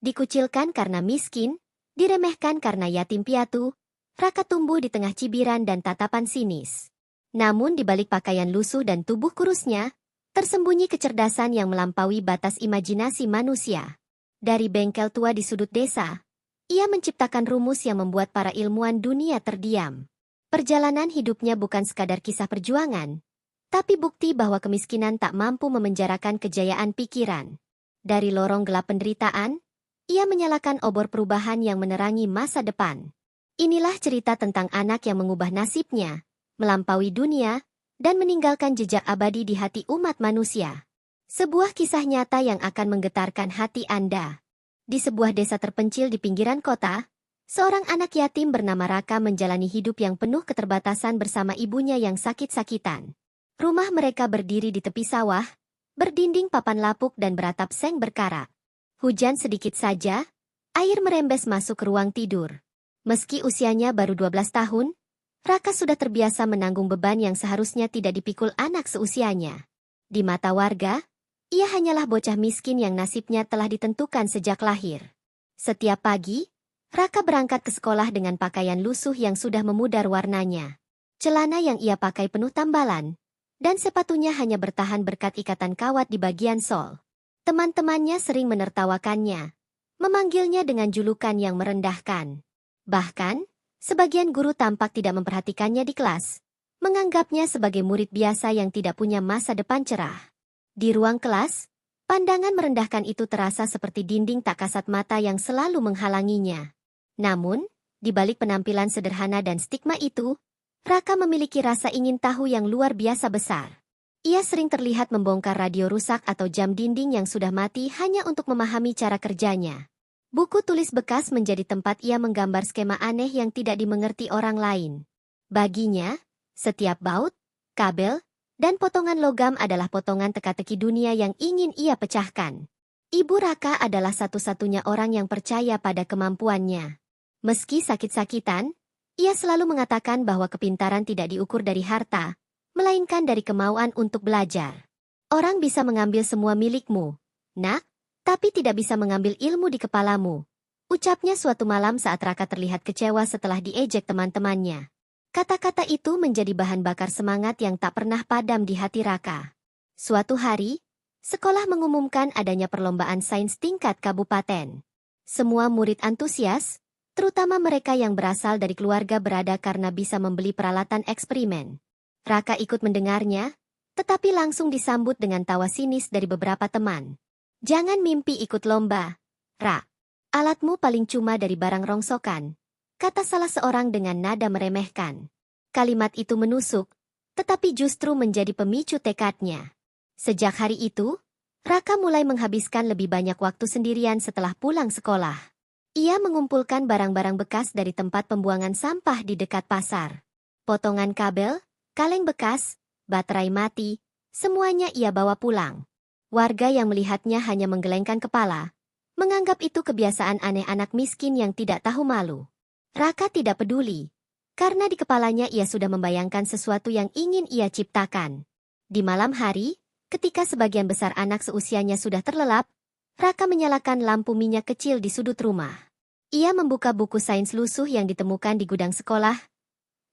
Dikucilkan karena miskin, diremehkan karena yatim piatu, Raka tumbuh di tengah cibiran dan tatapan sinis. Namun di balik pakaian lusuh dan tubuh kurusnya, tersembunyi kecerdasan yang melampaui batas imajinasi manusia. Dari bengkel tua di sudut desa, ia menciptakan rumus yang membuat para ilmuwan dunia terdiam. Perjalanan hidupnya bukan sekadar kisah perjuangan, tapi bukti bahwa kemiskinan tak mampu memenjarakan kejayaan pikiran. Dari lorong gelap penderitaan, ia menyalakan obor perubahan yang menerangi masa depan. Inilah cerita tentang anak yang mengubah nasibnya, melampaui dunia, dan meninggalkan jejak abadi di hati umat manusia. Sebuah kisah nyata yang akan menggetarkan hati Anda. Di sebuah desa terpencil di pinggiran kota, seorang anak yatim bernama Raka menjalani hidup yang penuh keterbatasan bersama ibunya yang sakit-sakitan. Rumah mereka berdiri di tepi sawah, berdinding papan lapuk dan beratap seng berkarat. Hujan sedikit saja, air merembes masuk ke ruang tidur. Meski usianya baru 12 tahun, Raka sudah terbiasa menanggung beban yang seharusnya tidak dipikul anak seusianya. Di mata warga, ia hanyalah bocah miskin yang nasibnya telah ditentukan sejak lahir. Setiap pagi, Raka berangkat ke sekolah dengan pakaian lusuh yang sudah memudar warnanya. Celana yang ia pakai penuh tambalan, dan sepatunya hanya bertahan berkat ikatan kawat di bagian sol. Teman-temannya sering menertawakannya, memanggilnya dengan julukan yang merendahkan. Bahkan, sebagian guru tampak tidak memperhatikannya di kelas, menganggapnya sebagai murid biasa yang tidak punya masa depan cerah. Di ruang kelas, pandangan merendahkan itu terasa seperti dinding tak kasat mata yang selalu menghalanginya. Namun, di balik penampilan sederhana dan stigma itu, Raka memiliki rasa ingin tahu yang luar biasa besar. Ia sering terlihat membongkar radio rusak atau jam dinding yang sudah mati hanya untuk memahami cara kerjanya. Buku tulis bekas menjadi tempat ia menggambar skema aneh yang tidak dimengerti orang lain. Baginya, setiap baut, kabel, dan potongan logam adalah potongan teka-teki dunia yang ingin ia pecahkan. Ibu Raka adalah satu-satunya orang yang percaya pada kemampuannya. Meski sakit-sakitan, ia selalu mengatakan bahwa kepintaran tidak diukur dari harta, melainkan dari kemauan untuk belajar. Orang bisa mengambil semua milikmu, nak, tapi tidak bisa mengambil ilmu di kepalamu. Ucapnya suatu malam saat Raka terlihat kecewa setelah diejek teman-temannya. Kata-kata itu menjadi bahan bakar semangat yang tak pernah padam di hati Raka. Suatu hari, sekolah mengumumkan adanya perlombaan sains tingkat kabupaten. Semua murid antusias, terutama mereka yang berasal dari keluarga berada karena bisa membeli peralatan eksperimen. Raka ikut mendengarnya, tetapi langsung disambut dengan tawa sinis dari beberapa teman. Jangan mimpi ikut lomba, Ra. Alatmu paling cuma dari barang rongsokan, kata salah seorang dengan nada meremehkan. Kalimat itu menusuk, tetapi justru menjadi pemicu tekadnya. Sejak hari itu, Raka mulai menghabiskan lebih banyak waktu sendirian setelah pulang sekolah. Ia mengumpulkan barang-barang bekas dari tempat pembuangan sampah di dekat pasar. Potongan kabel, kaleng bekas, baterai mati, semuanya ia bawa pulang. Warga yang melihatnya hanya menggelengkan kepala, menganggap itu kebiasaan aneh anak miskin yang tidak tahu malu. Raka tidak peduli, karena di kepalanya ia sudah membayangkan sesuatu yang ingin ia ciptakan. Di malam hari, ketika sebagian besar anak seusianya sudah terlelap, Raka menyalakan lampu minyak kecil di sudut rumah. Ia membuka buku sains lusuh yang ditemukan di gudang sekolah,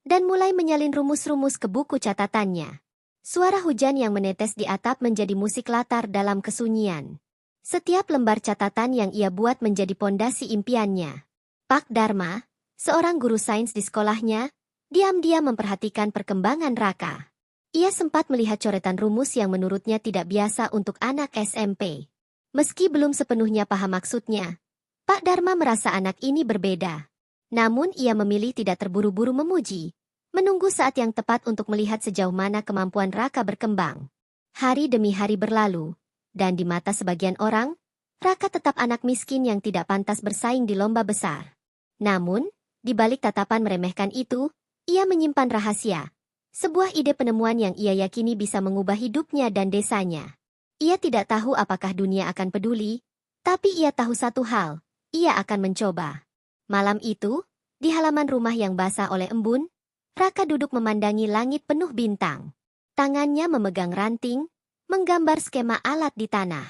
dan mulai menyalin rumus-rumus ke buku catatannya. Suara hujan yang menetes di atap menjadi musik latar dalam kesunyian. Setiap lembar catatan yang ia buat menjadi pondasi impiannya. Pak Dharma, seorang guru sains di sekolahnya, diam-diam memperhatikan perkembangan Raka. Ia sempat melihat coretan rumus yang menurutnya tidak biasa untuk anak SMP. Meski belum sepenuhnya paham maksudnya, Pak Dharma merasa anak ini berbeda. Namun ia memilih tidak terburu-buru memuji, menunggu saat yang tepat untuk melihat sejauh mana kemampuan Raka berkembang. Hari demi hari berlalu, dan di mata sebagian orang, Raka tetap anak miskin yang tidak pantas bersaing di lomba besar. Namun, di balik tatapan meremehkan itu, ia menyimpan rahasia. Sebuah ide penemuan yang ia yakini bisa mengubah hidupnya dan desanya. Ia tidak tahu apakah dunia akan peduli, tapi ia tahu satu hal, ia akan mencoba. Malam itu, di halaman rumah yang basah oleh embun, Raka duduk memandangi langit penuh bintang. Tangannya memegang ranting, menggambar skema alat di tanah.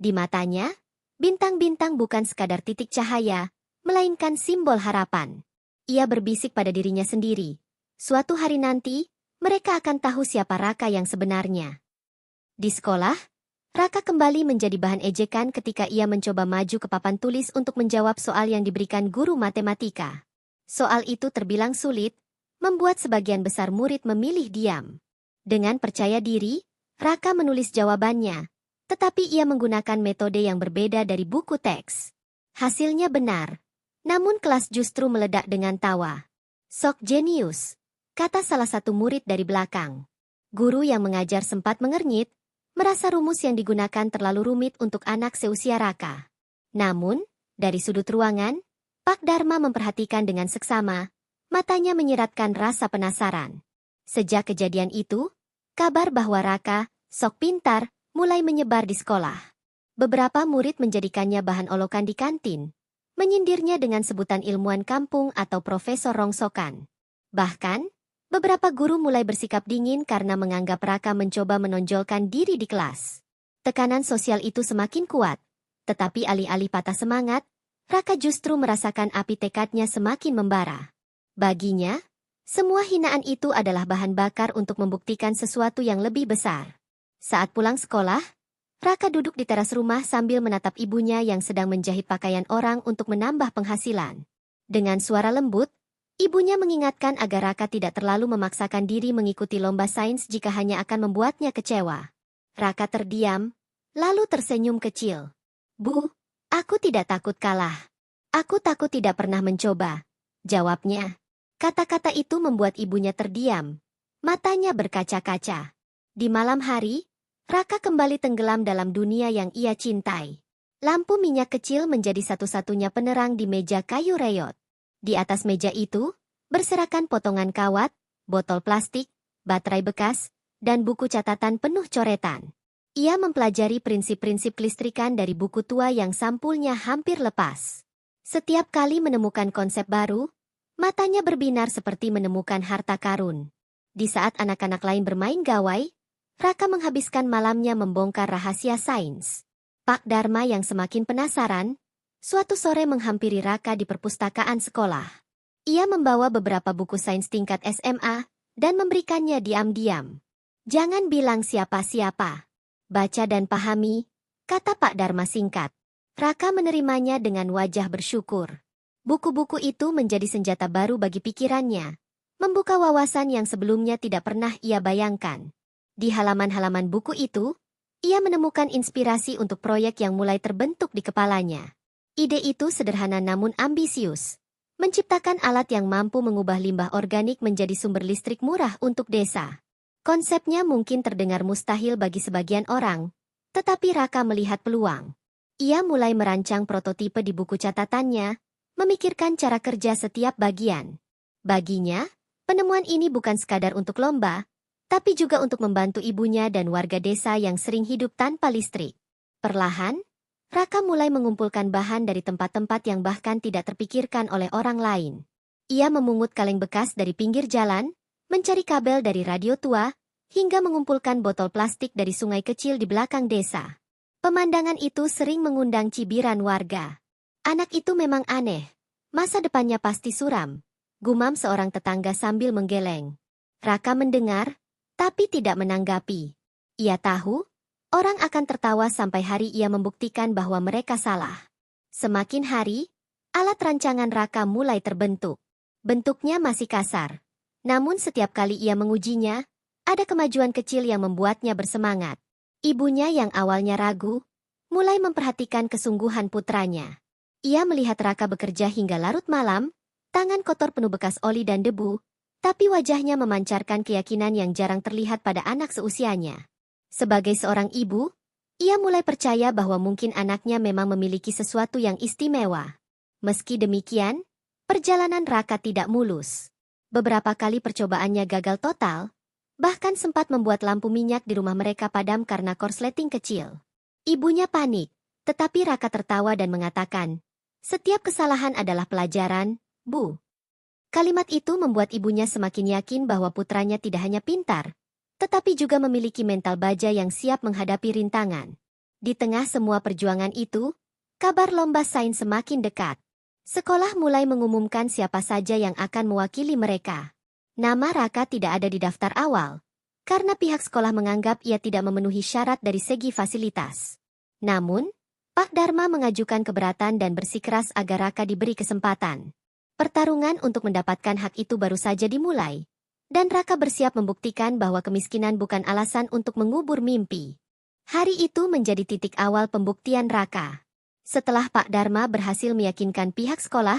Di matanya, Bintang-bintang bukan sekadar titik cahaya, melainkan simbol harapan. Ia berbisik pada dirinya sendiri. Suatu hari nanti, mereka akan tahu siapa Raka yang sebenarnya. Di sekolah, Raka kembali menjadi bahan ejekan ketika ia mencoba maju ke papan tulis untuk menjawab soal yang diberikan guru matematika. Soal itu terbilang sulit, membuat sebagian besar murid memilih diam. Dengan percaya diri, Raka menulis jawabannya, tetapi ia menggunakan metode yang berbeda dari buku teks. Hasilnya benar, namun kelas justru meledak dengan tawa. "Sok jenius," kata salah satu murid dari belakang. Guru yang mengajar sempat mengernyit, merasa rumus yang digunakan terlalu rumit untuk anak seusia Raka. Namun, dari sudut ruangan, Pak Dharma memperhatikan dengan seksama, matanya menyiratkan rasa penasaran. Sejak kejadian itu, kabar bahwa Raka, sok pintar, mulai menyebar di sekolah. Beberapa murid menjadikannya bahan olokan di kantin, menyindirnya dengan sebutan ilmuwan kampung atau profesor rongsokan. Bahkan, beberapa guru mulai bersikap dingin karena menganggap Raka mencoba menonjolkan diri di kelas. Tekanan sosial itu semakin kuat, tetapi alih-alih patah semangat, Raka justru merasakan api tekadnya semakin membara. Baginya, semua hinaan itu adalah bahan bakar untuk membuktikan sesuatu yang lebih besar. Saat pulang sekolah, Raka duduk di teras rumah sambil menatap ibunya yang sedang menjahit pakaian orang untuk menambah penghasilan. Dengan suara lembut, ibunya mengingatkan agar Raka tidak terlalu memaksakan diri mengikuti lomba sains jika hanya akan membuatnya kecewa. Raka terdiam, lalu tersenyum kecil. "Bu, aku tidak takut kalah. Aku takut tidak pernah mencoba," jawabnya. Kata-kata itu membuat ibunya terdiam. Matanya berkaca-kaca. Di malam hari, Raka kembali tenggelam dalam dunia yang ia cintai. Lampu minyak kecil menjadi satu-satunya penerang di meja kayu reyot. Di atas meja itu, berserakan potongan kawat, botol plastik, baterai bekas, dan buku catatan penuh coretan. Ia mempelajari prinsip-prinsip kelistrikan dari buku tua yang sampulnya hampir lepas. Setiap kali menemukan konsep baru, matanya berbinar seperti menemukan harta karun. Di saat anak-anak lain bermain gawai, Raka menghabiskan malamnya membongkar rahasia sains. Pak Dharma yang semakin penasaran, suatu sore menghampiri Raka di perpustakaan sekolah. Ia membawa beberapa buku sains tingkat SMA dan memberikannya diam-diam. "Jangan bilang siapa-siapa. Baca dan pahami," kata Pak Dharma singkat. Raka menerimanya dengan wajah bersyukur. Buku-buku itu menjadi senjata baru bagi pikirannya, membuka wawasan yang sebelumnya tidak pernah ia bayangkan. Di halaman-halaman buku itu, ia menemukan inspirasi untuk proyek yang mulai terbentuk di kepalanya. Ide itu sederhana namun ambisius, menciptakan alat yang mampu mengubah limbah organik menjadi sumber listrik murah untuk desa. Konsepnya mungkin terdengar mustahil bagi sebagian orang, tetapi Raka melihat peluang. Ia mulai merancang prototipe di buku catatannya, memikirkan cara kerja setiap bagian. Baginya, penemuan ini bukan sekadar untuk lomba, tapi juga untuk membantu ibunya dan warga desa yang sering hidup tanpa listrik. Perlahan, Raka mulai mengumpulkan bahan dari tempat-tempat yang bahkan tidak terpikirkan oleh orang lain. Ia memungut kaleng bekas dari pinggir jalan, mencari kabel dari radio tua, hingga mengumpulkan botol plastik dari sungai kecil di belakang desa. Pemandangan itu sering mengundang cibiran warga. "Anak itu memang aneh. Masa depannya pasti suram," gumam seorang tetangga sambil menggeleng. Raka mendengar, tapi tidak menanggapi. Ia tahu, orang akan tertawa sampai hari ia membuktikan bahwa mereka salah. Semakin hari, alat rancangan Raka mulai terbentuk. Bentuknya masih kasar. Namun setiap kali ia mengujinya, ada kemajuan kecil yang membuatnya bersemangat. Ibunya yang awalnya ragu, mulai memperhatikan kesungguhan putranya. Ia melihat Raka bekerja hingga larut malam, tangan kotor penuh bekas oli dan debu, tapi wajahnya memancarkan keyakinan yang jarang terlihat pada anak seusianya. Sebagai seorang ibu, ia mulai percaya bahwa mungkin anaknya memang memiliki sesuatu yang istimewa. Meski demikian, perjalanan Raka tidak mulus. Beberapa kali percobaannya gagal total, bahkan sempat membuat lampu minyak di rumah mereka padam karena korsleting kecil. Ibunya panik, tetapi Raka tertawa dan mengatakan, "Setiap kesalahan adalah pelajaran, Bu." Kalimat itu membuat ibunya semakin yakin bahwa putranya tidak hanya pintar, tetapi juga memiliki mental baja yang siap menghadapi rintangan. Di tengah semua perjuangan itu, kabar lomba sains semakin dekat. Sekolah mulai mengumumkan siapa saja yang akan mewakili mereka. Nama Raka tidak ada di daftar awal, karena pihak sekolah menganggap ia tidak memenuhi syarat dari segi fasilitas. Namun, Pak Dharma mengajukan keberatan dan bersikeras agar Raka diberi kesempatan. Pertarungan untuk mendapatkan hak itu baru saja dimulai, dan Raka bersiap membuktikan bahwa kemiskinan bukan alasan untuk mengubur mimpi. Hari itu menjadi titik awal pembuktian Raka. Setelah Pak Dharma berhasil meyakinkan pihak sekolah,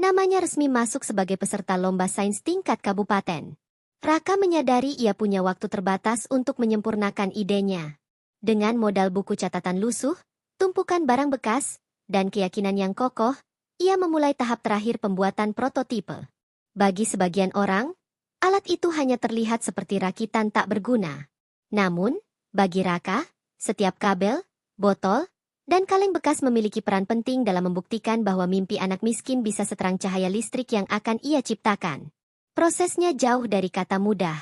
namanya resmi masuk sebagai peserta lomba sains tingkat kabupaten. Raka menyadari ia punya waktu terbatas untuk menyempurnakan idenya. Dengan modal buku catatan lusuh, tumpukan barang bekas, dan keyakinan yang kokoh, ia memulai tahap terakhir pembuatan prototipe. Bagi sebagian orang, alat itu hanya terlihat seperti rakitan tak berguna. Namun, bagi Raka, setiap kabel, botol, dan kaleng bekas memiliki peran penting dalam membuktikan bahwa mimpi anak miskin bisa seterang cahaya listrik yang akan ia ciptakan. Prosesnya jauh dari kata mudah.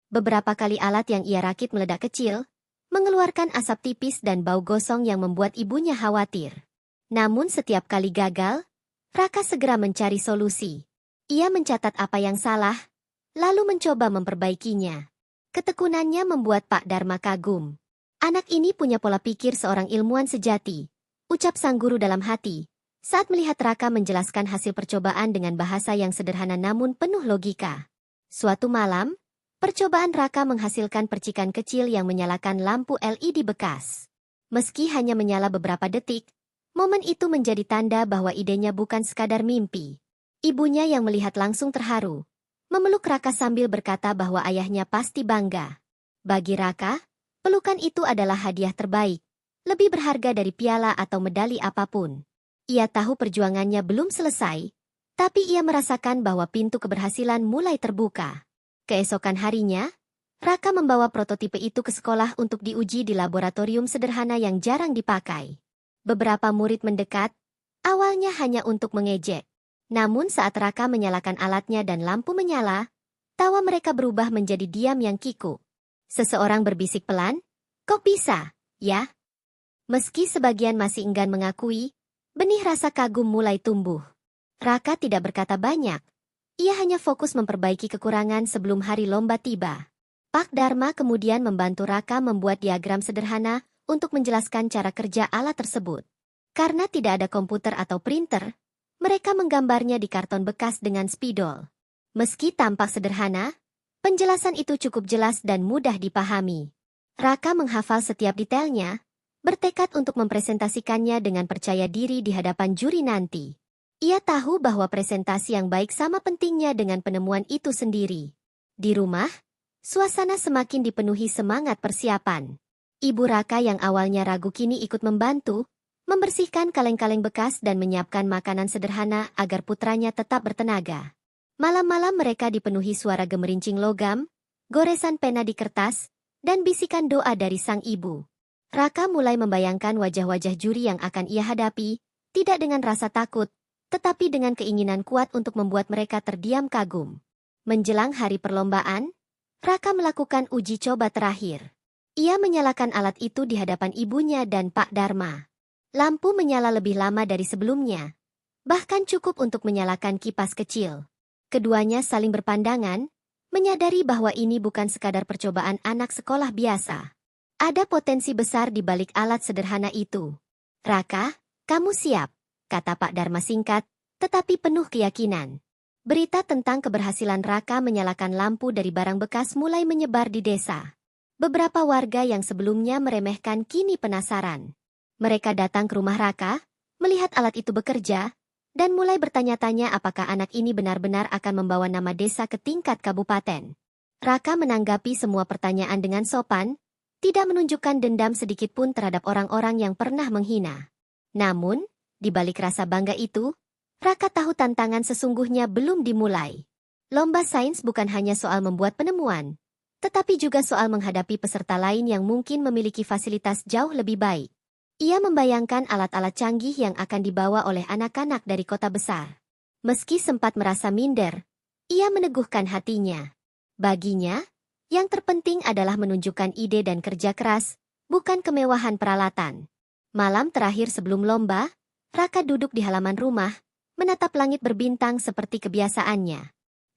Beberapa kali alat yang ia rakit meledak kecil, mengeluarkan asap tipis dan bau gosong yang membuat ibunya khawatir. Namun setiap kali gagal, Raka segera mencari solusi. Ia mencatat apa yang salah, lalu mencoba memperbaikinya. Ketekunannya membuat Pak Dharma kagum. Anak ini punya pola pikir seorang ilmuwan sejati, ucap sang guru dalam hati, saat melihat Raka menjelaskan hasil percobaan dengan bahasa yang sederhana namun penuh logika. Suatu malam, percobaan Raka menghasilkan percikan kecil yang menyalakan lampu LED bekas. Meski hanya menyala beberapa detik, momen itu menjadi tanda bahwa idenya bukan sekadar mimpi. Ibunya yang melihat langsung terharu, memeluk Raka sambil berkata bahwa ayahnya pasti bangga. Bagi Raka, pelukan itu adalah hadiah terbaik, lebih berharga dari piala atau medali apapun. Ia tahu perjuangannya belum selesai, tapi ia merasakan bahwa pintu keberhasilan mulai terbuka. Keesokan harinya, Raka membawa prototipe itu ke sekolah untuk diuji di laboratorium sederhana yang jarang dipakai. Beberapa murid mendekat, awalnya hanya untuk mengejek. Namun saat Raka menyalakan alatnya dan lampu menyala, tawa mereka berubah menjadi diam yang kikuk. Seseorang berbisik pelan, "Kok bisa, ya?" Meski sebagian masih enggan mengakui, benih rasa kagum mulai tumbuh. Raka tidak berkata banyak. Ia hanya fokus memperbaiki kekurangan sebelum hari lomba tiba. Pak Dharma kemudian membantu Raka membuat diagram sederhana untuk menjelaskan cara kerja alat tersebut. Karena tidak ada komputer atau printer, mereka menggambarnya di karton bekas dengan spidol. Meski tampak sederhana, penjelasan itu cukup jelas dan mudah dipahami. Raka menghafal setiap detailnya, bertekad untuk mempresentasikannya dengan percaya diri di hadapan juri nanti. Ia tahu bahwa presentasi yang baik sama pentingnya dengan penemuan itu sendiri. Di rumah, suasana semakin dipenuhi semangat persiapan. Ibu Raka yang awalnya ragu kini ikut membantu, membersihkan kaleng-kaleng bekas dan menyiapkan makanan sederhana agar putranya tetap bertenaga. Malam-malam mereka dipenuhi suara gemerincing logam, goresan pena di kertas, dan bisikan doa dari sang ibu. Raka mulai membayangkan wajah-wajah juri yang akan ia hadapi, tidak dengan rasa takut, tetapi dengan keinginan kuat untuk membuat mereka terdiam kagum. Menjelang hari perlombaan, Raka melakukan uji coba terakhir. Ia menyalakan alat itu di hadapan ibunya dan Pak Dharma. Lampu menyala lebih lama dari sebelumnya, bahkan cukup untuk menyalakan kipas kecil. Keduanya saling berpandangan, menyadari bahwa ini bukan sekadar percobaan anak sekolah biasa. Ada potensi besar di balik alat sederhana itu. "Raka, kamu siap," kata Pak Dharma singkat, tetapi penuh keyakinan. Berita tentang keberhasilan Raka menyalakan lampu dari barang bekas mulai menyebar di desa. Beberapa warga yang sebelumnya meremehkan kini penasaran. Mereka datang ke rumah Raka, melihat alat itu bekerja, dan mulai bertanya-tanya apakah anak ini benar-benar akan membawa nama desa ke tingkat kabupaten. Raka menanggapi semua pertanyaan dengan sopan, tidak menunjukkan dendam sedikit pun terhadap orang-orang yang pernah menghina. Namun, di balik rasa bangga itu, Raka tahu tantangan sesungguhnya belum dimulai. Lomba sains bukan hanya soal membuat penemuan, tetapi juga soal menghadapi peserta lain yang mungkin memiliki fasilitas jauh lebih baik. Ia membayangkan alat-alat canggih yang akan dibawa oleh anak-anak dari kota besar. Meski sempat merasa minder, ia meneguhkan hatinya. Baginya, yang terpenting adalah menunjukkan ide dan kerja keras, bukan kemewahan peralatan. Malam terakhir sebelum lomba, Raka duduk di halaman rumah, menatap langit berbintang seperti kebiasaannya.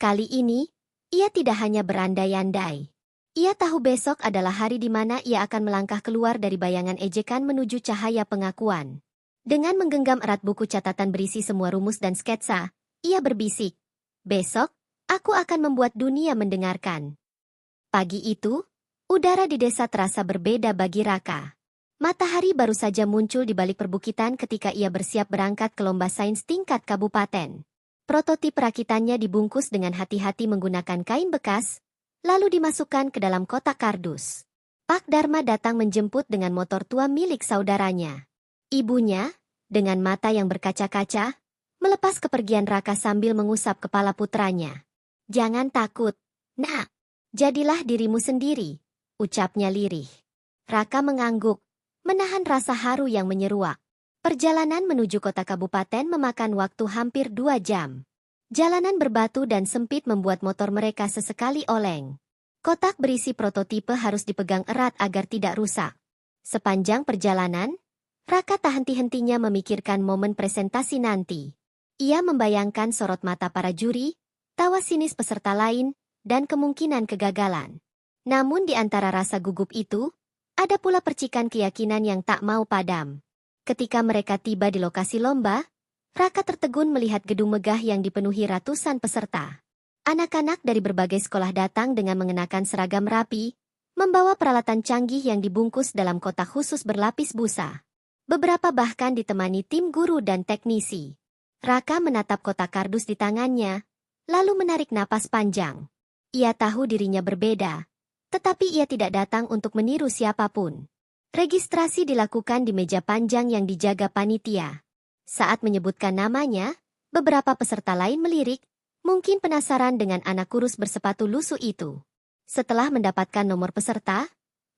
Kali ini, ia tidak hanya berandai-andai. Ia tahu besok adalah hari di mana ia akan melangkah keluar dari bayangan ejekan menuju cahaya pengakuan. Dengan menggenggam erat buku catatan berisi semua rumus dan sketsa, ia berbisik, "Besok, aku akan membuat dunia mendengarkan." Pagi itu, udara di desa terasa berbeda bagi Raka. Matahari baru saja muncul di balik perbukitan ketika ia bersiap berangkat ke lomba sains tingkat kabupaten. Prototip rakitannya dibungkus dengan hati-hati menggunakan kain bekas, lalu dimasukkan ke dalam kotak kardus. Pak Dharma datang menjemput dengan motor tua milik saudaranya. Ibunya, dengan mata yang berkaca-kaca, melepas kepergian Raka sambil mengusap kepala putranya. "Jangan takut, Nak. Jadilah dirimu sendiri," ucapnya lirih. Raka mengangguk, menahan rasa haru yang menyeruak. Perjalanan menuju kota kabupaten memakan waktu hampir 2 jam. Jalanan berbatu dan sempit membuat motor mereka sesekali oleng. Kotak berisi prototipe harus dipegang erat agar tidak rusak. Sepanjang perjalanan, Raka tak henti-hentinya memikirkan momen presentasi nanti. Ia membayangkan sorot mata para juri, tawa sinis peserta lain, dan kemungkinan kegagalan. Namun di antara rasa gugup itu, ada pula percikan keyakinan yang tak mau padam. Ketika mereka tiba di lokasi lomba, Raka tertegun melihat gedung megah yang dipenuhi ratusan peserta. Anak-anak dari berbagai sekolah datang dengan mengenakan seragam rapi, membawa peralatan canggih yang dibungkus dalam kotak khusus berlapis busa. Beberapa bahkan ditemani tim guru dan teknisi. Raka menatap kotak kardus di tangannya, lalu menarik napas panjang. Ia tahu dirinya berbeda, tetapi ia tidak datang untuk meniru siapapun. Registrasi dilakukan di meja panjang yang dijaga panitia. Saat menyebutkan namanya, beberapa peserta lain melirik, mungkin penasaran dengan anak kurus bersepatu lusuh itu. Setelah mendapatkan nomor peserta,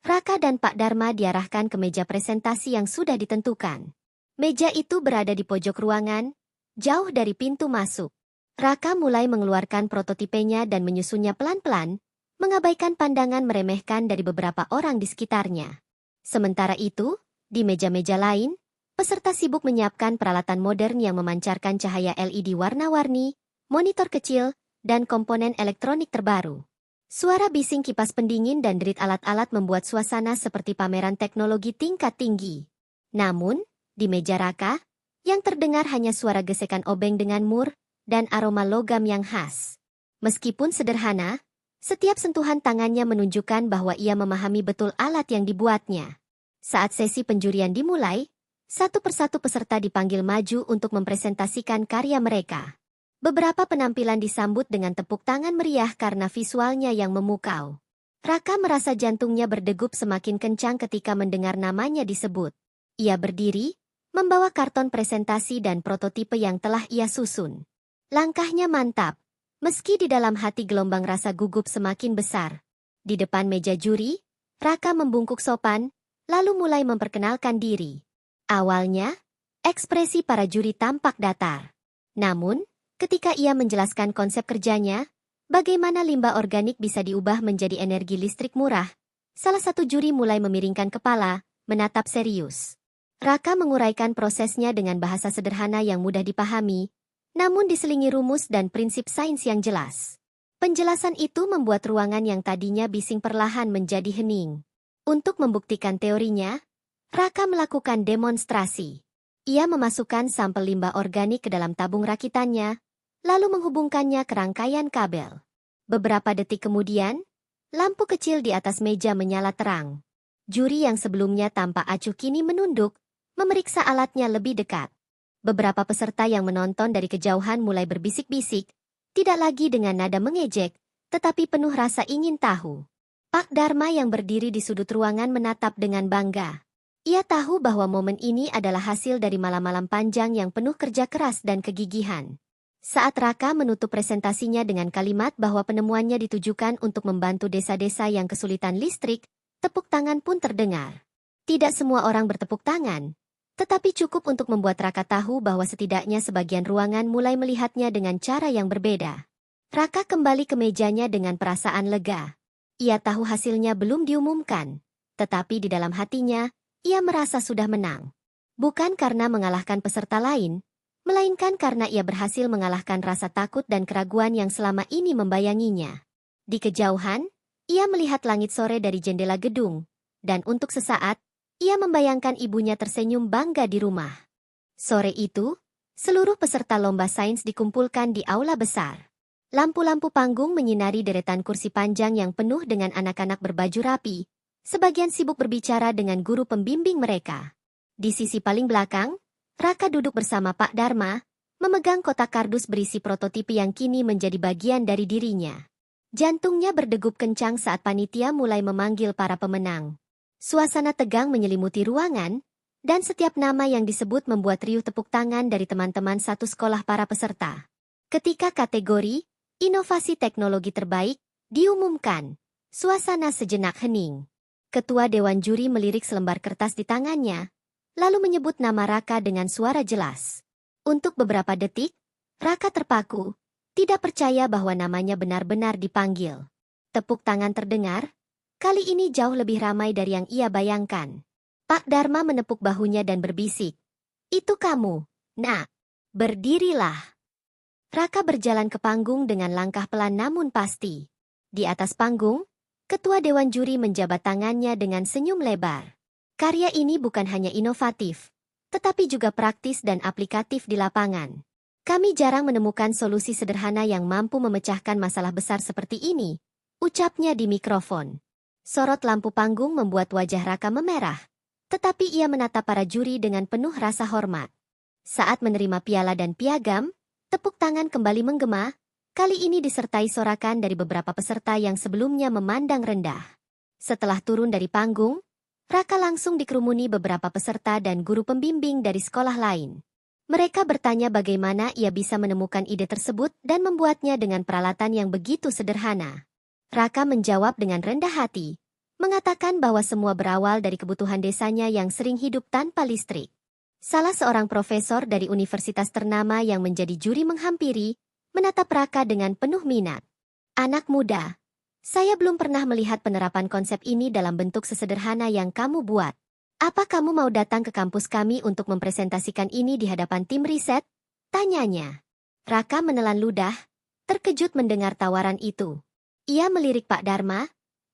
Raka dan Pak Dharma diarahkan ke meja presentasi yang sudah ditentukan. Meja itu berada di pojok ruangan, jauh dari pintu masuk. Raka mulai mengeluarkan prototipenya dan menyusunnya pelan-pelan, mengabaikan pandangan meremehkan dari beberapa orang di sekitarnya. Sementara itu, di meja-meja lain, peserta sibuk menyiapkan peralatan modern yang memancarkan cahaya LED warna-warni, monitor kecil, dan komponen elektronik terbaru. Suara bising kipas pendingin dan derit alat-alat membuat suasana seperti pameran teknologi tingkat tinggi. Namun, di meja Raka, yang terdengar hanya suara gesekan obeng dengan mur, dan aroma logam yang khas. Meskipun sederhana, setiap sentuhan tangannya menunjukkan bahwa ia memahami betul alat yang dibuatnya. Saat sesi penjurian dimulai, satu persatu peserta dipanggil maju untuk mempresentasikan karya mereka. Beberapa penampilan disambut dengan tepuk tangan meriah karena visualnya yang memukau. Raka merasa jantungnya berdegup semakin kencang ketika mendengar namanya disebut. Ia berdiri, membawa karton presentasi dan prototipe yang telah ia susun. Langkahnya mantap, meski di dalam hati gelombang rasa gugup semakin besar. Di depan meja juri, Raka membungkuk sopan, lalu mulai memperkenalkan diri. Awalnya, ekspresi para juri tampak datar. Namun, ketika ia menjelaskan konsep kerjanya, bagaimana limbah organik bisa diubah menjadi energi listrik murah, salah satu juri mulai memiringkan kepala, menatap serius. Raka menguraikan prosesnya dengan bahasa sederhana yang mudah dipahami, namun diselingi rumus dan prinsip sains yang jelas. Penjelasan itu membuat ruangan yang tadinya bising perlahan menjadi hening. Untuk membuktikan teorinya, Raka melakukan demonstrasi. Ia memasukkan sampel limbah organik ke dalam tabung rakitannya, lalu menghubungkannya ke rangkaian kabel. Beberapa detik kemudian, lampu kecil di atas meja menyala terang. Juri yang sebelumnya tampak acuh kini menunduk, memeriksa alatnya lebih dekat. Beberapa peserta yang menonton dari kejauhan mulai berbisik-bisik, tidak lagi dengan nada mengejek, tetapi penuh rasa ingin tahu. Pak Dharma yang berdiri di sudut ruangan menatap dengan bangga. Ia tahu bahwa momen ini adalah hasil dari malam-malam panjang yang penuh kerja keras dan kegigihan. Saat Raka menutup presentasinya dengan kalimat bahwa penemuannya ditujukan untuk membantu desa-desa yang kesulitan listrik, tepuk tangan pun terdengar. Tidak semua orang bertepuk tangan, tetapi cukup untuk membuat Raka tahu bahwa setidaknya sebagian ruangan mulai melihatnya dengan cara yang berbeda. Raka kembali ke mejanya dengan perasaan lega. Ia tahu hasilnya belum diumumkan, tetapi di dalam hatinya, ia merasa sudah menang. Bukan karena mengalahkan peserta lain, melainkan karena ia berhasil mengalahkan rasa takut dan keraguan yang selama ini membayanginya. Di kejauhan, ia melihat langit sore dari jendela gedung, dan untuk sesaat, ia membayangkan ibunya tersenyum bangga di rumah. Sore itu, seluruh peserta lomba sains dikumpulkan di aula besar. Lampu-lampu panggung menyinari deretan kursi panjang yang penuh dengan anak-anak berbaju rapi, sebagian sibuk berbicara dengan guru pembimbing mereka. Di sisi paling belakang, Raka duduk bersama Pak Dharma, memegang kotak kardus berisi prototipe yang kini menjadi bagian dari dirinya. Jantungnya berdegup kencang saat panitia mulai memanggil para pemenang. Suasana tegang menyelimuti ruangan, dan setiap nama yang disebut membuat riuh tepuk tangan dari teman-teman satu sekolah para peserta. Ketika kategori inovasi teknologi terbaik diumumkan, suasana sejenak hening. Ketua Dewan Juri melirik selembar kertas di tangannya, lalu menyebut nama Raka dengan suara jelas. Untuk beberapa detik, Raka terpaku, tidak percaya bahwa namanya benar-benar dipanggil. Tepuk tangan terdengar, kali ini jauh lebih ramai dari yang ia bayangkan. Pak Dharma menepuk bahunya dan berbisik, "Itu kamu, Nak. Berdirilah." Raka berjalan ke panggung dengan langkah pelan namun pasti. Di atas panggung, Ketua Dewan Juri menjabat tangannya dengan senyum lebar. Karya ini bukan hanya inovatif, tetapi juga praktis dan aplikatif di lapangan. Kami jarang menemukan solusi sederhana yang mampu memecahkan masalah besar seperti ini, ucapnya di mikrofon. Sorot lampu panggung membuat wajah Raka memerah, tetapi ia menatap para juri dengan penuh rasa hormat. Saat menerima piala dan piagam, tepuk tangan kembali menggema, kali ini disertai sorakan dari beberapa peserta yang sebelumnya memandang rendah. Setelah turun dari panggung, Raka langsung dikerumuni beberapa peserta dan guru pembimbing dari sekolah lain. Mereka bertanya bagaimana ia bisa menemukan ide tersebut dan membuatnya dengan peralatan yang begitu sederhana. Raka menjawab dengan rendah hati, mengatakan bahwa semua berawal dari kebutuhan desanya yang sering hidup tanpa listrik. Salah seorang profesor dari universitas ternama yang menjadi juri menghampiri, menatap Raka dengan penuh minat. "Anak muda, saya belum pernah melihat penerapan konsep ini dalam bentuk sesederhana yang kamu buat. Apa kamu mau datang ke kampus kami untuk mempresentasikan ini di hadapan tim riset?" tanyanya. Raka menelan ludah, terkejut mendengar tawaran itu. Ia melirik Pak Dharma,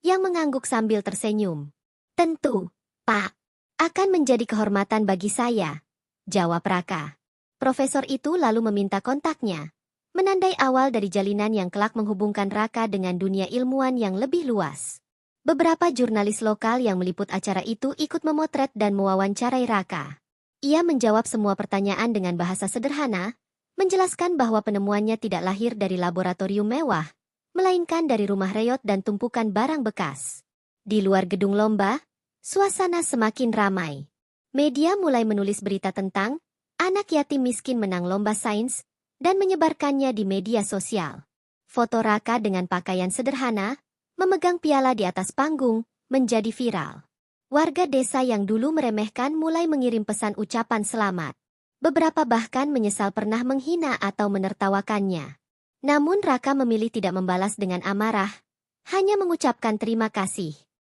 yang mengangguk sambil tersenyum. "Tentu, Pak. Akan menjadi kehormatan bagi saya," jawab Raka. Profesor itu lalu meminta kontaknya, menandai awal dari jalinan yang kelak menghubungkan Raka dengan dunia ilmuwan yang lebih luas. Beberapa jurnalis lokal yang meliput acara itu ikut memotret dan mewawancarai Raka. Ia menjawab semua pertanyaan dengan bahasa sederhana, menjelaskan bahwa penemuannya tidak lahir dari laboratorium mewah, melainkan dari rumah reot dan tumpukan barang bekas. Di luar gedung lomba, suasana semakin ramai. Media mulai menulis berita tentang anak yatim miskin menang lomba sains dan menyebarkannya di media sosial. Foto Raka dengan pakaian sederhana, memegang piala di atas panggung, menjadi viral. Warga desa yang dulu meremehkan mulai mengirim pesan ucapan selamat. Beberapa bahkan menyesal pernah menghina atau menertawakannya. Namun Raka memilih tidak membalas dengan amarah, hanya mengucapkan terima kasih.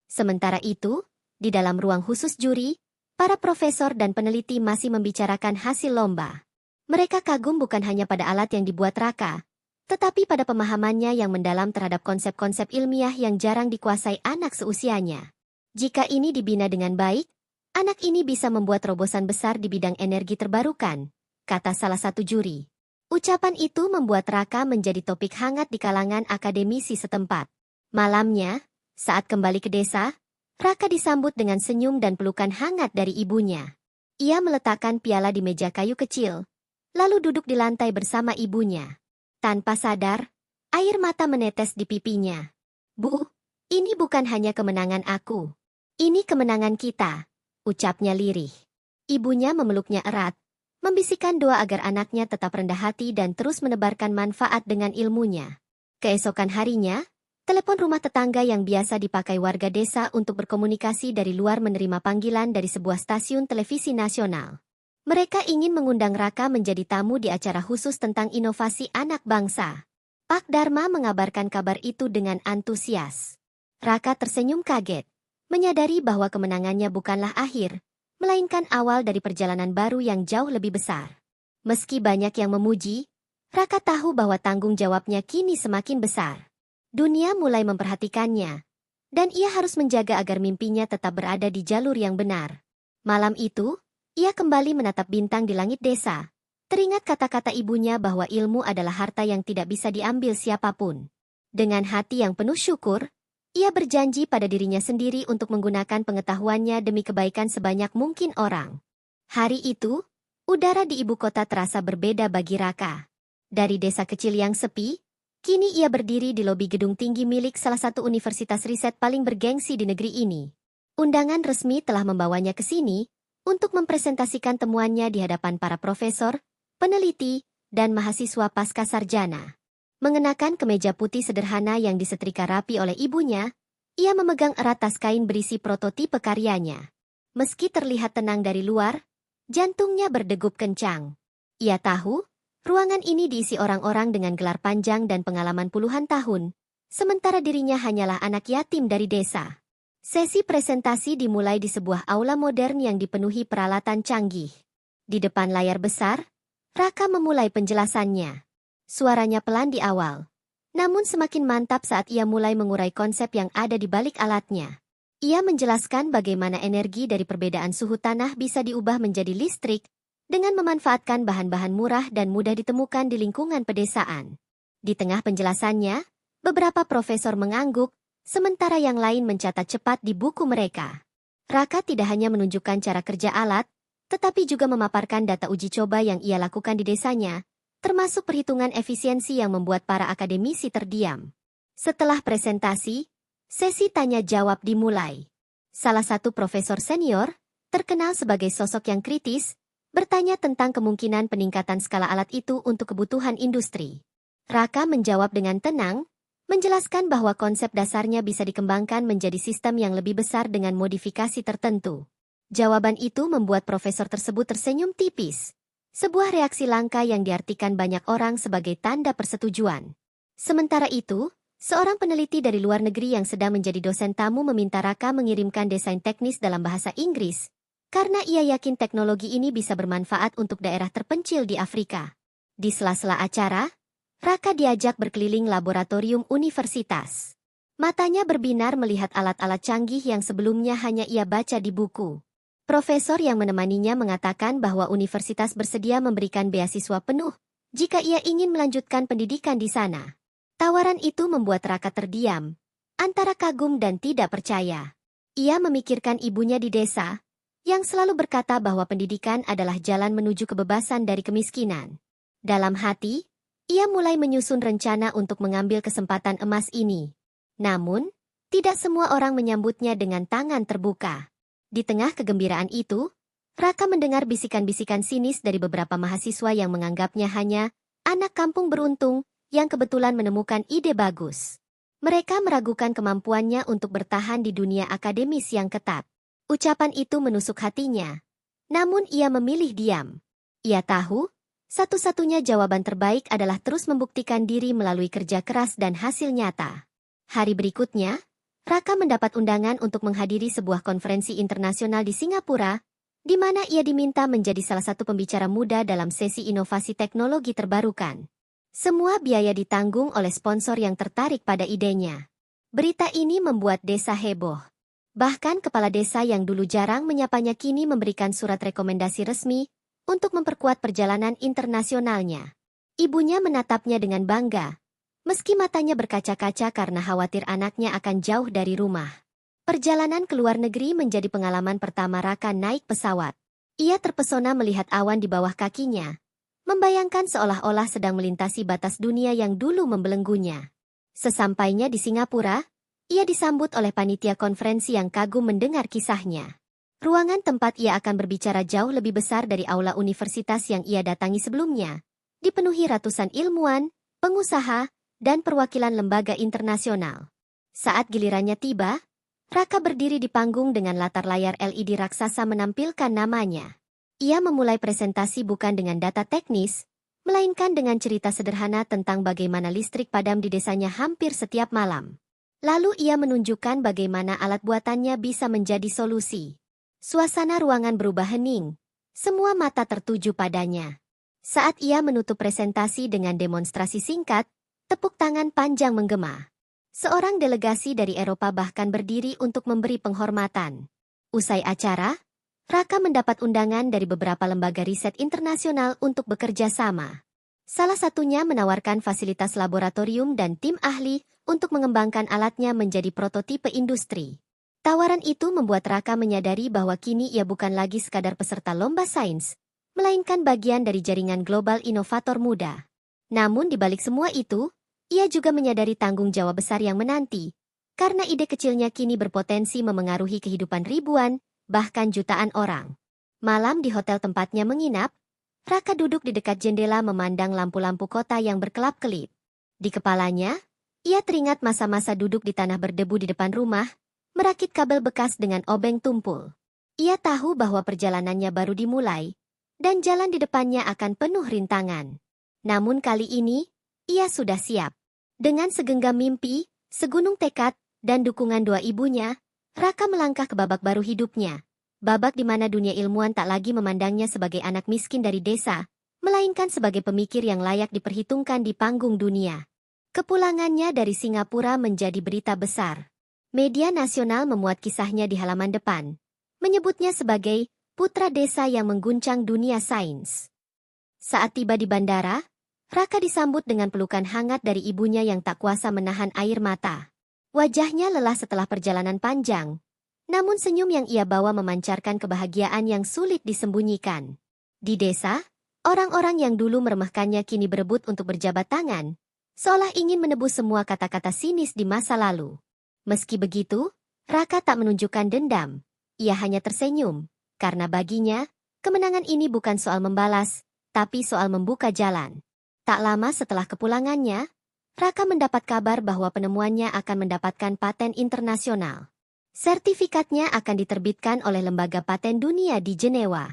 Sementara itu, di dalam ruang khusus juri, para profesor dan peneliti masih membicarakan hasil lomba. Mereka kagum bukan hanya pada alat yang dibuat Raka, tetapi pada pemahamannya yang mendalam terhadap konsep-konsep ilmiah yang jarang dikuasai anak seusianya. Jika ini dibina dengan baik, anak ini bisa membuat terobosan besar di bidang energi terbarukan, kata salah satu juri. Ucapan itu membuat Raka menjadi topik hangat di kalangan akademisi setempat. Malamnya, saat kembali ke desa, Raka disambut dengan senyum dan pelukan hangat dari ibunya. Ia meletakkan piala di meja kayu kecil, lalu duduk di lantai bersama ibunya. Tanpa sadar, air mata menetes di pipinya. "Bu, ini bukan hanya kemenangan aku. Ini kemenangan kita," ucapnya lirih. Ibunya memeluknya erat, membisikkan doa agar anaknya tetap rendah hati dan terus menebarkan manfaat dengan ilmunya. Keesokan harinya, telepon rumah tetangga yang biasa dipakai warga desa untuk berkomunikasi dari luar menerima panggilan dari sebuah stasiun televisi nasional. Mereka ingin mengundang Raka menjadi tamu di acara khusus tentang inovasi anak bangsa. Pak Dharma mengabarkan kabar itu dengan antusias. Raka tersenyum kaget, menyadari bahwa kemenangannya bukanlah akhir, melainkan awal dari perjalanan baru yang jauh lebih besar. Meski banyak yang memuji, Raka tahu bahwa tanggung jawabnya kini semakin besar. Dunia mulai memperhatikannya, dan ia harus menjaga agar mimpinya tetap berada di jalur yang benar. Malam itu, ia kembali menatap bintang di langit desa. Teringat kata-kata ibunya bahwa ilmu adalah harta yang tidak bisa diambil siapapun. Dengan hati yang penuh syukur, ia berjanji pada dirinya sendiri untuk menggunakan pengetahuannya demi kebaikan sebanyak mungkin orang. Hari itu, udara di ibu kota terasa berbeda bagi Raka. Dari desa kecil yang sepi, kini ia berdiri di lobi gedung tinggi milik salah satu universitas riset paling bergengsi di negeri ini. Undangan resmi telah membawanya ke sini untuk mempresentasikan temuannya di hadapan para profesor, peneliti, dan mahasiswa pasca sarjana. Mengenakan kemeja putih sederhana yang disetrika rapi oleh ibunya, ia memegang erat tas kain berisi prototipe karyanya. Meski terlihat tenang dari luar, jantungnya berdegup kencang. Ia tahu, ruangan ini diisi orang-orang dengan gelar panjang dan pengalaman puluhan tahun, sementara dirinya hanyalah anak yatim dari desa. Sesi presentasi dimulai di sebuah aula modern yang dipenuhi peralatan canggih. Di depan layar besar, Raka memulai penjelasannya. Suaranya pelan di awal, namun semakin mantap saat ia mulai mengurai konsep yang ada di balik alatnya. Ia menjelaskan bagaimana energi dari perbedaan suhu tanah bisa diubah menjadi listrik, dengan memanfaatkan bahan-bahan murah dan mudah ditemukan di lingkungan pedesaan. Di tengah penjelasannya, beberapa profesor mengangguk, sementara yang lain mencatat cepat di buku mereka. Raka tidak hanya menunjukkan cara kerja alat, tetapi juga memaparkan data uji coba yang ia lakukan di desanya, termasuk perhitungan efisiensi yang membuat para akademisi terdiam. Setelah presentasi, sesi tanya-jawab dimulai. Salah satu profesor senior, terkenal sebagai sosok yang kritis, bertanya tentang kemungkinan peningkatan skala alat itu untuk kebutuhan industri. Raka menjawab dengan tenang, menjelaskan bahwa konsep dasarnya bisa dikembangkan menjadi sistem yang lebih besar dengan modifikasi tertentu. Jawaban itu membuat profesor tersebut tersenyum tipis, sebuah reaksi langka yang diartikan banyak orang sebagai tanda persetujuan. Sementara itu, seorang peneliti dari luar negeri yang sedang menjadi dosen tamu meminta Raka mengirimkan desain teknis dalam bahasa Inggris, karena ia yakin teknologi ini bisa bermanfaat untuk daerah terpencil di Afrika. Di sela-sela acara, Raka diajak berkeliling laboratorium universitas. Matanya berbinar melihat alat-alat canggih yang sebelumnya hanya ia baca di buku. Profesor yang menemaninya mengatakan bahwa universitas bersedia memberikan beasiswa penuh jika ia ingin melanjutkan pendidikan di sana. Tawaran itu membuat Raka terdiam, antara kagum dan tidak percaya. Ia memikirkan ibunya di desa, yang selalu berkata bahwa pendidikan adalah jalan menuju kebebasan dari kemiskinan. Dalam hati, ia mulai menyusun rencana untuk mengambil kesempatan emas ini. Namun, tidak semua orang menyambutnya dengan tangan terbuka. Di tengah kegembiraan itu, Raka mendengar bisikan-bisikan sinis dari beberapa mahasiswa yang menganggapnya hanya anak kampung beruntung yang kebetulan menemukan ide bagus. Mereka meragukan kemampuannya untuk bertahan di dunia akademis yang ketat. Ucapan itu menusuk hatinya. Namun ia memilih diam. Ia tahu, satu-satunya jawaban terbaik adalah terus membuktikan diri melalui kerja keras dan hasil nyata. Hari berikutnya, Raka mendapat undangan untuk menghadiri sebuah konferensi internasional di Singapura, di mana ia diminta menjadi salah satu pembicara muda dalam sesi inovasi teknologi terbarukan. Semua biaya ditanggung oleh sponsor yang tertarik pada idenya. Berita ini membuat desa heboh. Bahkan kepala desa yang dulu jarang menyapanya kini memberikan surat rekomendasi resmi untuk memperkuat perjalanan internasionalnya. Ibunya menatapnya dengan bangga, meski matanya berkaca-kaca karena khawatir anaknya akan jauh dari rumah. Perjalanan ke luar negeri menjadi pengalaman pertama Raka naik pesawat. Ia terpesona melihat awan di bawah kakinya, membayangkan seolah-olah sedang melintasi batas dunia yang dulu membelenggunya. Sesampainya di Singapura, ia disambut oleh panitia konferensi yang kagum mendengar kisahnya. Ruangan tempat ia akan berbicara jauh lebih besar dari aula universitas yang ia datangi sebelumnya, dipenuhi ratusan ilmuwan, pengusaha, dan perwakilan lembaga internasional. Saat gilirannya tiba, Raka berdiri di panggung dengan latar layar LED raksasa menampilkan namanya. Ia memulai presentasi bukan dengan data teknis, melainkan dengan cerita sederhana tentang bagaimana listrik padam di desanya hampir setiap malam. Lalu ia menunjukkan bagaimana alat buatannya bisa menjadi solusi. Suasana ruangan berubah hening. Semua mata tertuju padanya. Saat ia menutup presentasi dengan demonstrasi singkat, tepuk tangan panjang menggema. Seorang delegasi dari Eropa bahkan berdiri untuk memberi penghormatan. Usai acara, Raka mendapat undangan dari beberapa lembaga riset internasional untuk bekerja sama. Salah satunya menawarkan fasilitas laboratorium dan tim ahli untuk mengembangkan alatnya menjadi prototipe industri. Tawaran itu membuat Raka menyadari bahwa kini ia bukan lagi sekadar peserta lomba sains, melainkan bagian dari jaringan global inovator muda. Namun di balik semua itu, ia juga menyadari tanggung jawab besar yang menanti, karena ide kecilnya kini berpotensi memengaruhi kehidupan ribuan, bahkan jutaan orang. Malam di hotel tempatnya menginap, Raka duduk di dekat jendela memandang lampu-lampu kota yang berkelap-kelip. Di kepalanya, ia teringat masa-masa duduk di tanah berdebu di depan rumah, merakit kabel bekas dengan obeng tumpul. Ia tahu bahwa perjalanannya baru dimulai, dan jalan di depannya akan penuh rintangan. Namun kali ini, ia sudah siap. Dengan segenggam mimpi, segunung tekad, dan dukungan doa ibunya, Raka melangkah ke babak baru hidupnya. Babak di mana dunia ilmuwan tak lagi memandangnya sebagai anak miskin dari desa, melainkan sebagai pemikir yang layak diperhitungkan di panggung dunia. Kepulangannya dari Singapura menjadi berita besar. Media nasional memuat kisahnya di halaman depan, menyebutnya sebagai putra desa yang mengguncang dunia sains. Saat tiba di bandara, Raka disambut dengan pelukan hangat dari ibunya yang tak kuasa menahan air mata. Wajahnya lelah setelah perjalanan panjang, namun senyum yang ia bawa memancarkan kebahagiaan yang sulit disembunyikan. Di desa, orang-orang yang dulu meremehkannya kini berebut untuk berjabat tangan, seolah ingin menebus semua kata-kata sinis di masa lalu. Meski begitu, Raka tak menunjukkan dendam. Ia hanya tersenyum, karena baginya, kemenangan ini bukan soal membalas, tapi soal membuka jalan. Tak lama setelah kepulangannya, Raka mendapat kabar bahwa penemuannya akan mendapatkan paten internasional. Sertifikatnya akan diterbitkan oleh Lembaga Paten Dunia di Jenewa.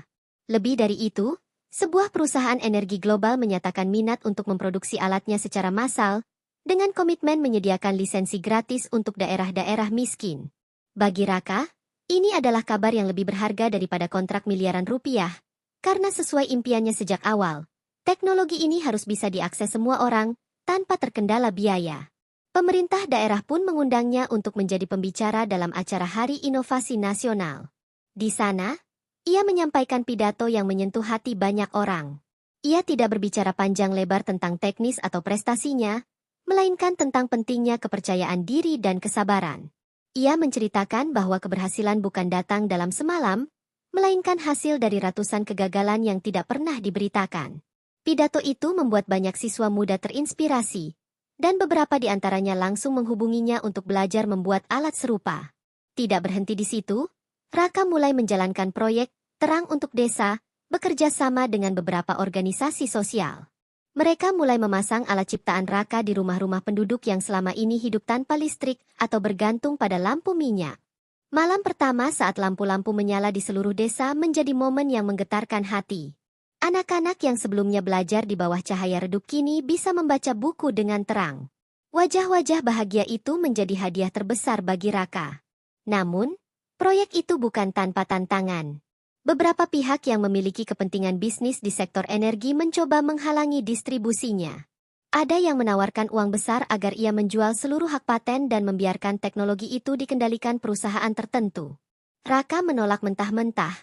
Lebih dari itu, sebuah perusahaan energi global menyatakan minat untuk memproduksi alatnya secara massal, dengan komitmen menyediakan lisensi gratis untuk daerah-daerah miskin. Bagi Raka, ini adalah kabar yang lebih berharga daripada kontrak miliaran rupiah, karena sesuai impiannya sejak awal, teknologi ini harus bisa diakses semua orang, tanpa terkendala biaya. Pemerintah daerah pun mengundangnya untuk menjadi pembicara dalam acara Hari Inovasi Nasional. Di sana, ia menyampaikan pidato yang menyentuh hati banyak orang. Ia tidak berbicara panjang lebar tentang teknis atau prestasinya, melainkan tentang pentingnya kepercayaan diri dan kesabaran. Ia menceritakan bahwa keberhasilan bukan datang dalam semalam, melainkan hasil dari ratusan kegagalan yang tidak pernah diberitakan. Pidato itu membuat banyak siswa muda terinspirasi, dan beberapa di antaranya langsung menghubunginya untuk belajar membuat alat serupa. Tidak berhenti di situ, Raka mulai menjalankan proyek Terang untuk Desa, bekerja sama dengan beberapa organisasi sosial. Mereka mulai memasang alat ciptaan Raka di rumah-rumah penduduk yang selama ini hidup tanpa listrik atau bergantung pada lampu minyak. Malam pertama saat lampu-lampu menyala di seluruh desa menjadi momen yang menggetarkan hati. Anak-anak yang sebelumnya belajar di bawah cahaya redup kini bisa membaca buku dengan terang. Wajah-wajah bahagia itu menjadi hadiah terbesar bagi Raka. Namun, proyek itu bukan tanpa tantangan. Beberapa pihak yang memiliki kepentingan bisnis di sektor energi mencoba menghalangi distribusinya. Ada yang menawarkan uang besar agar ia menjual seluruh hak paten dan membiarkan teknologi itu dikendalikan perusahaan tertentu. Raka menolak mentah-mentah,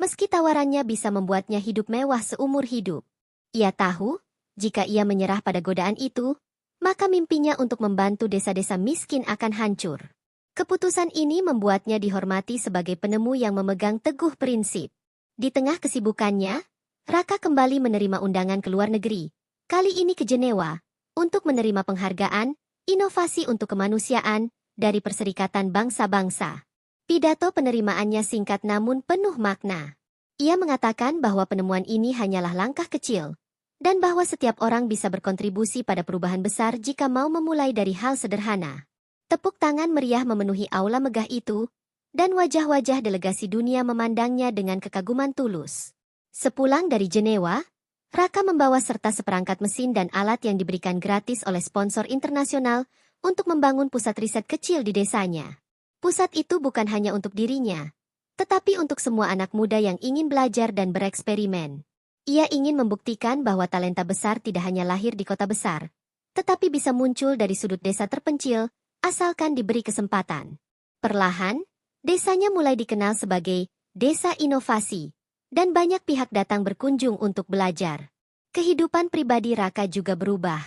meski tawarannya bisa membuatnya hidup mewah seumur hidup. Ia tahu, jika ia menyerah pada godaan itu, maka mimpinya untuk membantu desa-desa miskin akan hancur. Keputusan ini membuatnya dihormati sebagai penemu yang memegang teguh prinsip. Di tengah kesibukannya, Raka kembali menerima undangan ke luar negeri, kali ini ke Jenewa, untuk menerima penghargaan, inovasi untuk kemanusiaan, dari Perserikatan Bangsa-Bangsa. Pidato penerimaannya singkat namun penuh makna. Ia mengatakan bahwa penemuan ini hanyalah langkah kecil, dan bahwa setiap orang bisa berkontribusi pada perubahan besar jika mau memulai dari hal sederhana. Tepuk tangan meriah memenuhi aula megah itu, dan wajah-wajah delegasi dunia memandangnya dengan kekaguman tulus. Sepulang dari Jenewa, Raka membawa serta seperangkat mesin dan alat yang diberikan gratis oleh sponsor internasional untuk membangun pusat riset kecil di desanya. Pusat itu bukan hanya untuk dirinya, tetapi untuk semua anak muda yang ingin belajar dan bereksperimen. Ia ingin membuktikan bahwa talenta besar tidak hanya lahir di kota besar, tetapi bisa muncul dari sudut desa terpencil, asalkan diberi kesempatan. Perlahan, desanya mulai dikenal sebagai desa inovasi, dan banyak pihak datang berkunjung untuk belajar. Kehidupan pribadi Raka juga berubah.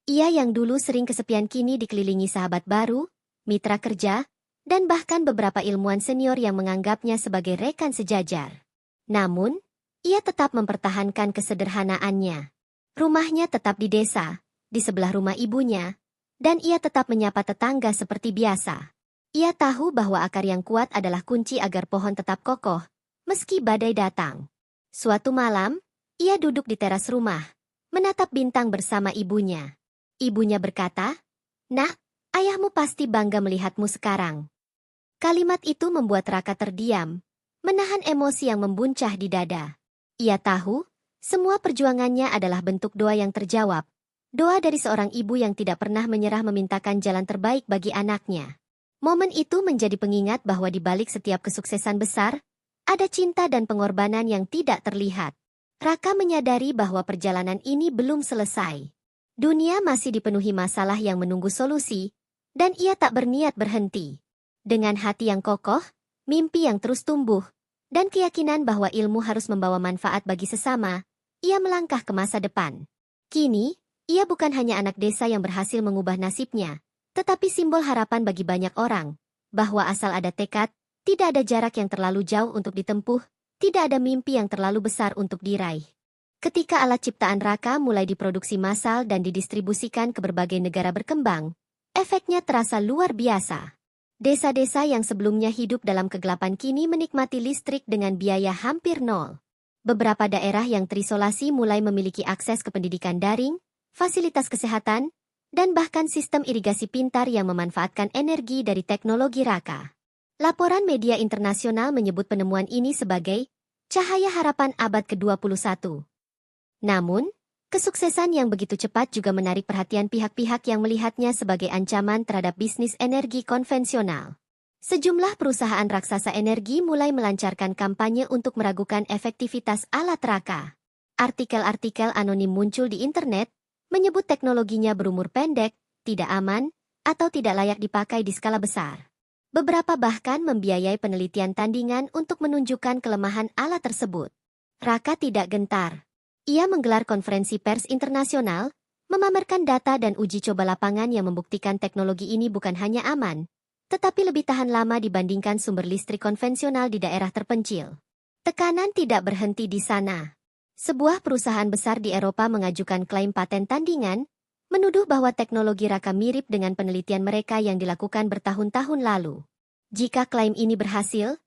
Ia yang dulu sering kesepian kini dikelilingi sahabat baru, mitra kerja, dan bahkan beberapa ilmuwan senior yang menganggapnya sebagai rekan sejajar. Namun, ia tetap mempertahankan kesederhanaannya. Rumahnya tetap di desa, di sebelah rumah ibunya, dan ia tetap menyapa tetangga seperti biasa. Ia tahu bahwa akar yang kuat adalah kunci agar pohon tetap kokoh, meski badai datang. Suatu malam, ia duduk di teras rumah, menatap bintang bersama ibunya. Ibunya berkata, "Nak, ayahmu pasti bangga melihatmu sekarang." Kalimat itu membuat Raka terdiam, menahan emosi yang membuncah di dada. Ia tahu, semua perjuangannya adalah bentuk doa yang terjawab. Doa dari seorang ibu yang tidak pernah menyerah memintakan jalan terbaik bagi anaknya. Momen itu menjadi pengingat bahwa di balik setiap kesuksesan besar, ada cinta dan pengorbanan yang tidak terlihat. Raka menyadari bahwa perjalanan ini belum selesai. Dunia masih dipenuhi masalah yang menunggu solusi, dan ia tak berniat berhenti. Dengan hati yang kokoh, mimpi yang terus tumbuh, dan keyakinan bahwa ilmu harus membawa manfaat bagi sesama, ia melangkah ke masa depan. Kini, ia bukan hanya anak desa yang berhasil mengubah nasibnya, tetapi simbol harapan bagi banyak orang, bahwa asal ada tekad, tidak ada jarak yang terlalu jauh untuk ditempuh, tidak ada mimpi yang terlalu besar untuk diraih. Ketika alat ciptaan Raka mulai diproduksi massal dan didistribusikan ke berbagai negara berkembang, efeknya terasa luar biasa. Desa-desa yang sebelumnya hidup dalam kegelapan kini menikmati listrik dengan biaya hampir nol. Beberapa daerah yang terisolasi mulai memiliki akses ke pendidikan daring, fasilitas kesehatan, dan bahkan sistem irigasi pintar yang memanfaatkan energi dari teknologi Raka. Laporan media internasional menyebut penemuan ini sebagai cahaya harapan abad ke-21. Namun, kesuksesan yang begitu cepat juga menarik perhatian pihak-pihak yang melihatnya sebagai ancaman terhadap bisnis energi konvensional. Sejumlah perusahaan raksasa energi mulai melancarkan kampanye untuk meragukan efektivitas alat Raka. Artikel-artikel anonim muncul di internet, menyebut teknologinya berumur pendek, tidak aman, atau tidak layak dipakai di skala besar. Beberapa bahkan membiayai penelitian tandingan untuk menunjukkan kelemahan alat tersebut. Raka tidak gentar. Ia menggelar konferensi pers internasional, memamerkan data dan uji coba lapangan yang membuktikan teknologi ini bukan hanya aman, tetapi lebih tahan lama dibandingkan sumber listrik konvensional di daerah terpencil. Tekanan tidak berhenti di sana. Sebuah perusahaan besar di Eropa mengajukan klaim paten tandingan, menuduh bahwa teknologi Raka mirip dengan penelitian mereka yang dilakukan bertahun-tahun lalu. Jika klaim ini berhasil,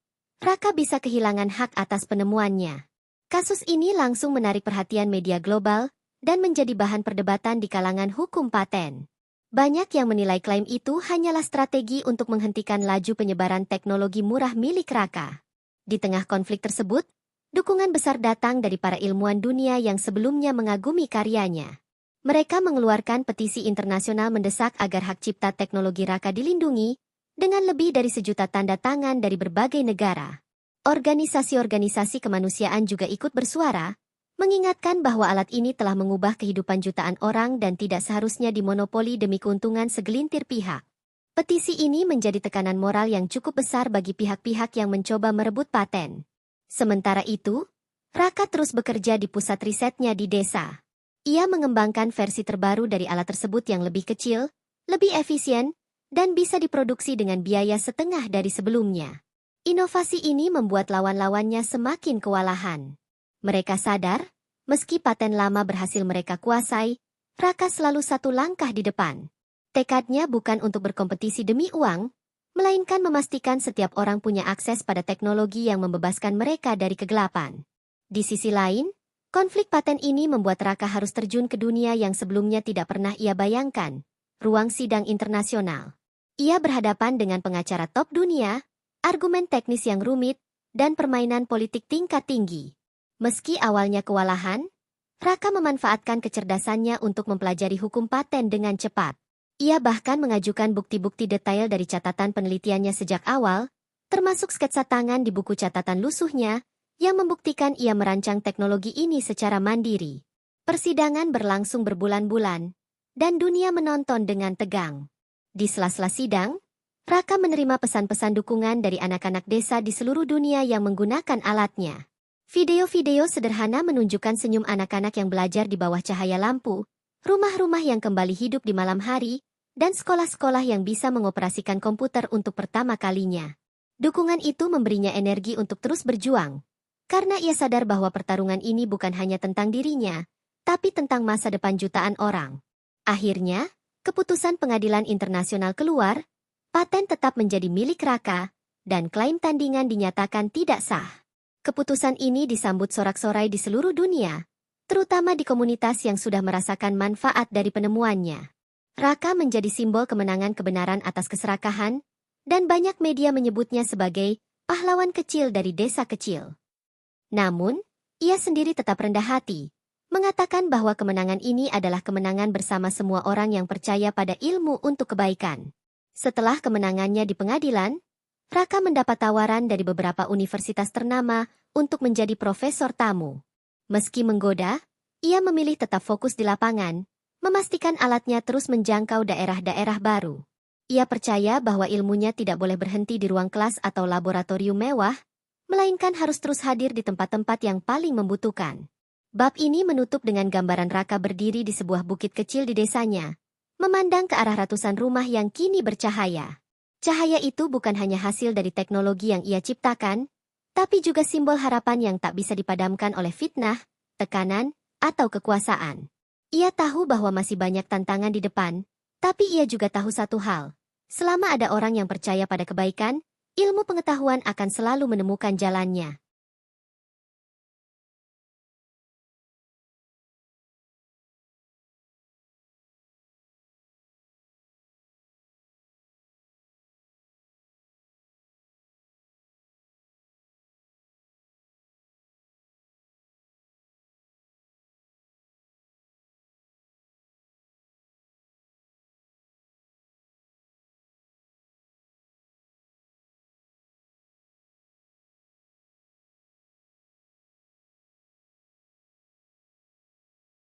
Raka bisa kehilangan hak atas penemuannya. Kasus ini langsung menarik perhatian media global dan menjadi bahan perdebatan di kalangan hukum paten. Banyak yang menilai klaim itu hanyalah strategi untuk menghentikan laju penyebaran teknologi murah milik Raka. Di tengah konflik tersebut, dukungan besar datang dari para ilmuwan dunia yang sebelumnya mengagumi karyanya. Mereka mengeluarkan petisi internasional mendesak agar hak cipta teknologi Raka dilindungi, dengan lebih dari 1 juta tanda tangan dari berbagai negara. Organisasi-organisasi kemanusiaan juga ikut bersuara, mengingatkan bahwa alat ini telah mengubah kehidupan jutaan orang dan tidak seharusnya dimonopoli demi keuntungan segelintir pihak. Petisi ini menjadi tekanan moral yang cukup besar bagi pihak-pihak yang mencoba merebut paten. Sementara itu, Raka terus bekerja di pusat risetnya di desa. Ia mengembangkan versi terbaru dari alat tersebut yang lebih kecil, lebih efisien, dan bisa diproduksi dengan biaya setengah dari sebelumnya. Inovasi ini membuat lawan-lawannya semakin kewalahan. Mereka sadar, meski paten lama berhasil mereka kuasai, Raka selalu satu langkah di depan. Tekadnya bukan untuk berkompetisi demi uang, melainkan memastikan setiap orang punya akses pada teknologi yang membebaskan mereka dari kegelapan. Di sisi lain, konflik paten ini membuat Raka harus terjun ke dunia yang sebelumnya tidak pernah ia bayangkan, ruang sidang internasional. Ia berhadapan dengan pengacara top dunia, argumen teknis yang rumit, dan permainan politik tingkat tinggi. Meski awalnya kewalahan, Raka memanfaatkan kecerdasannya untuk mempelajari hukum paten dengan cepat. Ia bahkan mengajukan bukti-bukti detail dari catatan penelitiannya sejak awal, termasuk sketsa tangan di buku catatan lusuhnya, yang membuktikan ia merancang teknologi ini secara mandiri. Persidangan berlangsung berbulan-bulan, dan dunia menonton dengan tegang. Di sela-sela sidang, Raka menerima pesan-pesan dukungan dari anak-anak desa di seluruh dunia yang menggunakan alatnya. Video-video sederhana menunjukkan senyum anak-anak yang belajar di bawah cahaya lampu, rumah-rumah yang kembali hidup di malam hari, dan sekolah-sekolah yang bisa mengoperasikan komputer untuk pertama kalinya. Dukungan itu memberinya energi untuk terus berjuang, karena ia sadar bahwa pertarungan ini bukan hanya tentang dirinya, tapi tentang masa depan jutaan orang. Akhirnya, keputusan pengadilan internasional keluar, paten tetap menjadi milik Raka, dan klaim tandingan dinyatakan tidak sah. Keputusan ini disambut sorak-sorai di seluruh dunia, terutama di komunitas yang sudah merasakan manfaat dari penemuannya. Raka menjadi simbol kemenangan kebenaran atas keserakahan, dan banyak media menyebutnya sebagai pahlawan kecil dari desa kecil. Namun, ia sendiri tetap rendah hati, mengatakan bahwa kemenangan ini adalah kemenangan bersama semua orang yang percaya pada ilmu untuk kebaikan. Setelah kemenangannya di pengadilan, Raka mendapat tawaran dari beberapa universitas ternama untuk menjadi profesor tamu. Meski menggoda, ia memilih tetap fokus di lapangan, memastikan alatnya terus menjangkau daerah-daerah baru. Ia percaya bahwa ilmunya tidak boleh berhenti di ruang kelas atau laboratorium mewah, melainkan harus terus hadir di tempat-tempat yang paling membutuhkan. Bab ini menutup dengan gambaran Raka berdiri di sebuah bukit kecil di desanya, memandang ke arah ratusan rumah yang kini bercahaya. Cahaya itu bukan hanya hasil dari teknologi yang ia ciptakan, tapi juga simbol harapan yang tak bisa dipadamkan oleh fitnah, tekanan, atau kekuasaan. Ia tahu bahwa masih banyak tantangan di depan, tapi ia juga tahu satu hal. Selama ada orang yang percaya pada kebaikan, ilmu pengetahuan akan selalu menemukan jalannya.